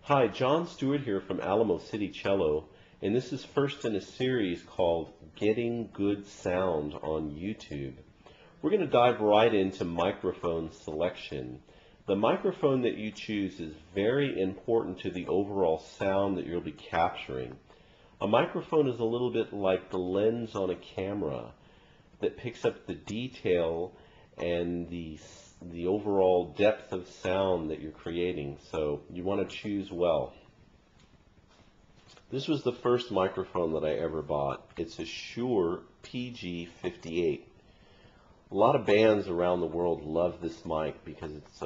Hi, John Stewart here from Alamo City Cello, and this is first in a series called Getting Good Sound on YouTube. We're going to dive right into microphone selection. The microphone that you choose is very important to the overall sound that you'll be capturing. A microphone is a little bit like the lens on a camera that picks up the detail and the overall depth of sound that you're creating, so you want to choose well. This was the first microphone that I ever bought. It's a Shure PG58. A lot of bands around the world love this mic because it's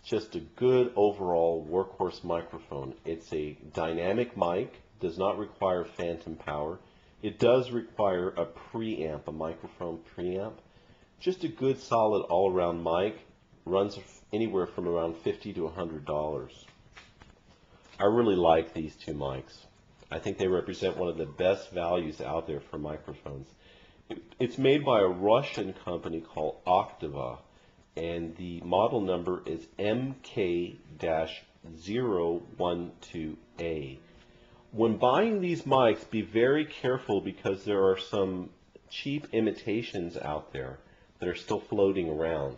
just a good overall workhorse microphone. It's a dynamic mic, does not require phantom power. It does require a preamp, a microphone preamp. Just a good solid all-around mic. Runs anywhere from around $50 to $100. I really like these two mics. I think they represent one of the best values out there for microphones. It's made by a Russian company called Octaves, and the model number is MK-012A. When buying these mics, be very careful because there are some cheap imitations out there that are still floating around.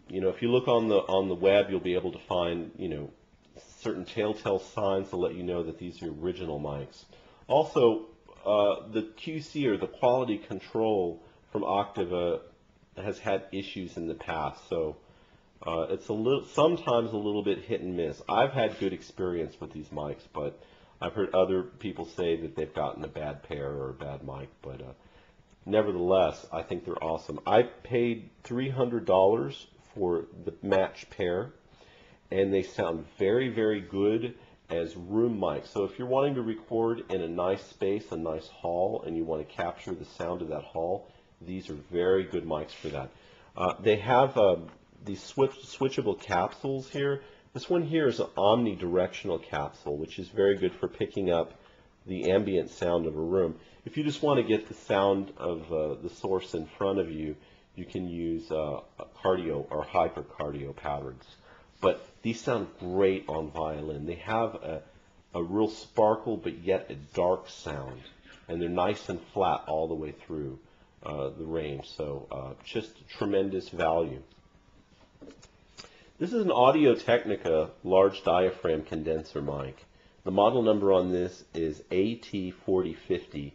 If you look on the web, you'll be able to find, certain telltale signs to let you know that these are original mics. Also, the QC or the quality control from Octaves has had issues in the past, so it's sometimes a little bit hit and miss. I've had good experience with these mics, but I've heard other people say that they've gotten a bad pair or a bad mic, but nevertheless, I think they're awesome. I paid $300 for the match pair, and they sound very, very good as room mics. So if you're wanting to record in a nice space, a nice hall, and you want to capture the sound of that hall, these are very good mics for that. They have these switchable capsules here. This one here is an omnidirectional capsule, which is very good for picking up the ambient sound of a room. If you just want to get the sound of the source in front of you, you can use cardio or hypercardio patterns. But these sound great on violin. They have a real sparkle but yet a dark sound, and they're nice and flat all the way through the range. So just tremendous value. This is an AudioTechnica large diaphragm condenser mic. The model number on this is AT4050.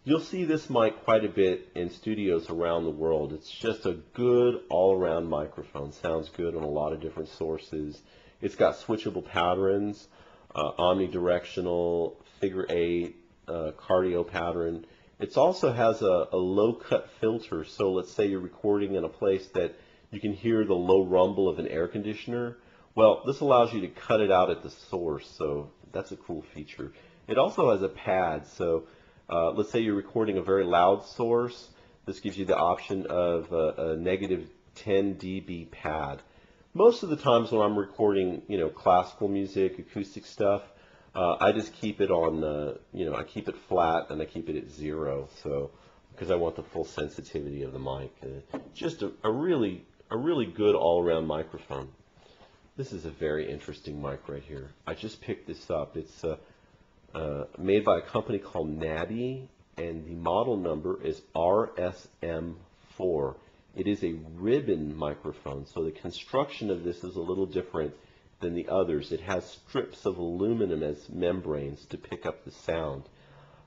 You'll see this mic quite a bit in studios around the world. It's just a good all-around microphone. Sounds good on a lot of different sources. It's got switchable patterns, omnidirectional, figure 8, cardio pattern. It also has a low-cut filter, so let's say you're recording in a place that you can hear the low rumble of an air conditioner. Well, this allows you to cut it out at the source, so that's a cool feature. It also has a pad, so let's say you're recording a very loud source. This gives you the option of a negative 10 dB pad. Most of the times when I'm recording, classical music, acoustic stuff, I just keep it on, I keep it flat and I keep it at 0, so because I want the full sensitivity of the mic. Just a really good all-around microphone. This is a very interesting mic right here. I just picked this up. It's made by a company called Nabi, and the model number is RSM4. It is a ribbon microphone, so the construction of this is a little different than the others. It has strips of aluminum as membranes to pick up the sound.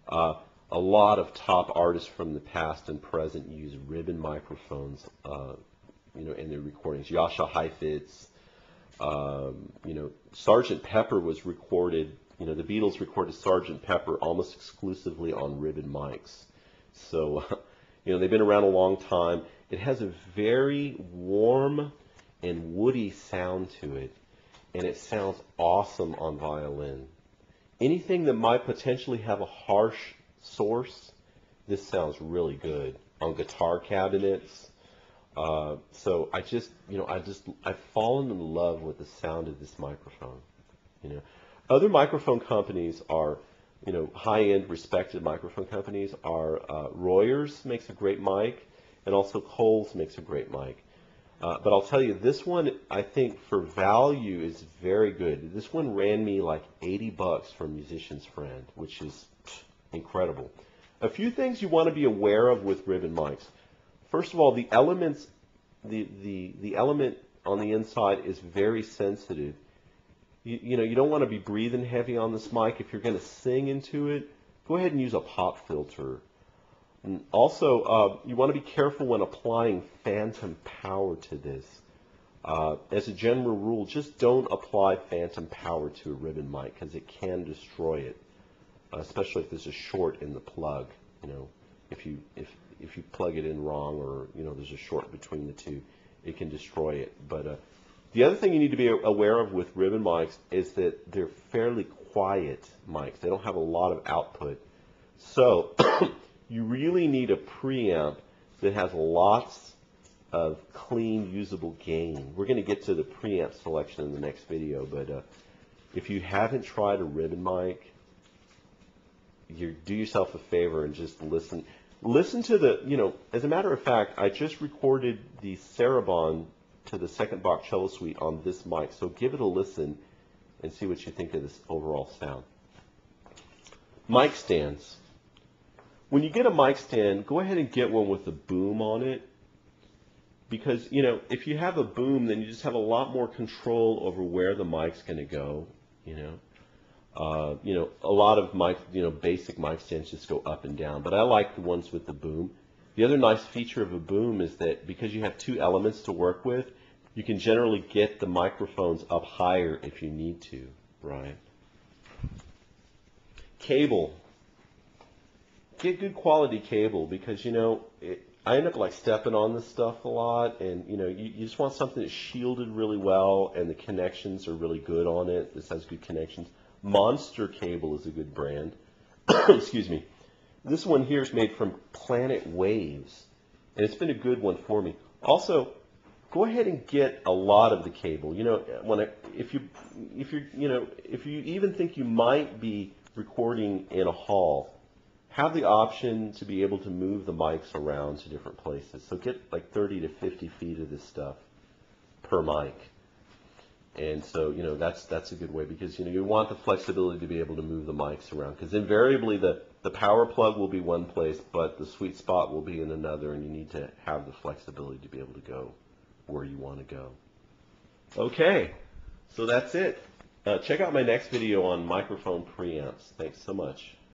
A lot of top artists from the past and present use ribbon microphones, in their recordings. Jascha Heifetz, Sgt. Pepper was recorded. The Beatles recorded Sgt. Pepper almost exclusively on ribbon mics. So, they've been around a long time. It has a very warm and woody sound to it, and it sounds awesome on violin. Anything that might potentially have a harsh source, this sounds really good on guitar cabinets. So I've fallen in love with the sound of this microphone. Other microphone companies are, high-end respected microphone companies are Royers makes a great mic, and also Coles makes a great mic. But I'll tell you, this one, I think for value is very good. This one ran me like 80 bucks from Musician's Friend, which is incredible. A few things you want to be aware of with ribbon mics. First of all, the elements, the element on the inside is very sensitive. You know, you don't want to be breathing heavy on this mic. If you're going to sing into it, go ahead and use a pop filter. And also, you want to be careful when applying phantom power to this. As a general rule, just don't apply phantom power to a ribbon mic because it can destroy it, especially if there's a short in the plug. You know, if you plug it in wrong, or you know there's a short between the two, it can destroy it. But the other thing you need to be aware of with ribbon mics is that they're fairly quiet mics. They don't have a lot of output. So you really need a preamp that has lots of clean, usable gain. We're going to get to the preamp selection in the next video, but if you haven't tried a ribbon mic, do yourself a favor and just listen. Listen to the, you know, as a matter of fact, I just recorded the Sarabande to the second Bach cello suite on this mic, so give it a listen and see what you think of this overall sound. Mic stands. When you get a mic stand, go ahead and get one with a boom on it, because, you know, if you have a boom, then you just have a lot more control over where the mic's going to go, you know. A lot of mic, basic mic stands just go up and down, but I like the ones with the boom. The other nice feature of a boom is that because you have two elements to work with, you can generally get the microphones up higher if you need to, right? Cable. Get good quality cable, because, I end up like stepping on this stuff a lot, and, you just want something that's shielded really well and the connections are really good on it. This has good connections. Monster Cable is a good brand. Excuse me. This one here is made from Planet Waves, and it's been a good one for me. Also, go ahead and get a lot of the cable. If you even think you might be recording in a hall, have the option to be able to move the mics around to different places. So get like 30 to 50 feet of this stuff per mic. And so, that's a good way, because, you want the flexibility to be able to move the mics around, because invariably the power plug will be one place, but the sweet spot will be in another, and you need to have the flexibility to be able to go where you want to go. Okay, so that's it. Check out my next video on microphone preamps. Thanks so much.